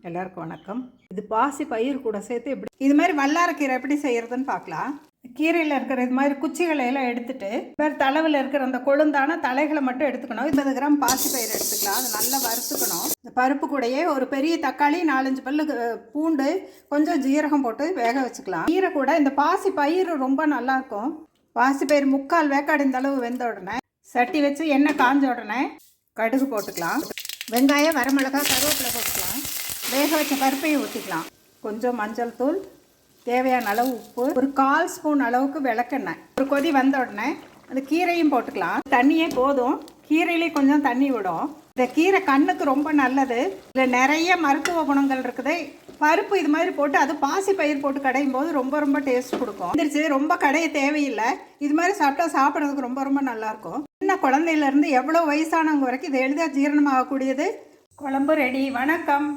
எல்லாருக்கும் வணக்கம். இது பாசி பயிர் கூட சேர்த்து எப்படி இது மாதிரி வல்லாரக்கீரை எப்படி செய்யறதுன்னு பார்க்கலாம். கீரையில் இருக்கிற இது மாதிரி குச்சிகளை எல்லாம் எடுத்துட்டு வேறு தலைவில் இருக்கிற அந்த கொழுந்தான தலைகளை மட்டும் எடுத்துக்கணும். 20 கிராம் பாசி பயிர் எடுத்துக்கலாம். அது நல்லா வறுத்துக்கணும். இந்த பருப்பு கூடயே ஒரு பெரிய தக்காளி, 4-5 பல்லு பூண்டு, கொஞ்சம் ஜீரகம் போட்டு வேக வச்சுக்கலாம். கீரை கூட இந்த பாசி பயிர் ரொம்ப நல்லாயிருக்கும். பாசி பயிர் 3/4 வேக்காடு இந்த அளவு வெந்த உடனே சட்டி வச்சு எண்ணெய் காஞ்ச உடனே கடுகு போட்டுக்கலாம். வெங்காயம், வரமிளகாய், கருவேப்பிலை போட்டுக்கலாம். வேக வச்ச பருப்பையும் ஊற்றிக்கலாம். கொஞ்சம் மஞ்சள் தூள், தேவையான அளவு உப்பு, ஒரு 1/4 ஸ்பூன் அளவுக்கு விளக்கெண்ணெய். ஒரு கொதி வந்த உடனே அந்த கீரையும் போட்டுக்கலாம். தண்ணியே போதும், கீரையிலே கொஞ்சம் தண்ணி விடும். இந்த கீரை கண்ணுக்கு ரொம்ப நல்லது. இதில் நிறைய மருத்துவ குணங்கள் இருக்குது. பருப்பு இது மாதிரி போட்டு அது பாசி பயிர் போட்டு கடையும் போது ரொம்ப ரொம்ப டேஸ்ட் கொடுக்கும். வந்துருச்சு, ரொம்ப கடைய தேவையில்லை. இது மாதிரி சாப்பிட்றதுக்கு ரொம்ப ரொம்ப நல்லாயிருக்கும். சின்ன குழந்தையிலேருந்து எவ்வளோ வயசானவங்க வரைக்கும் இது எளிதாக ஜீரணமாகக்கூடியது. குழம்பு ரெடி. வணக்கம்.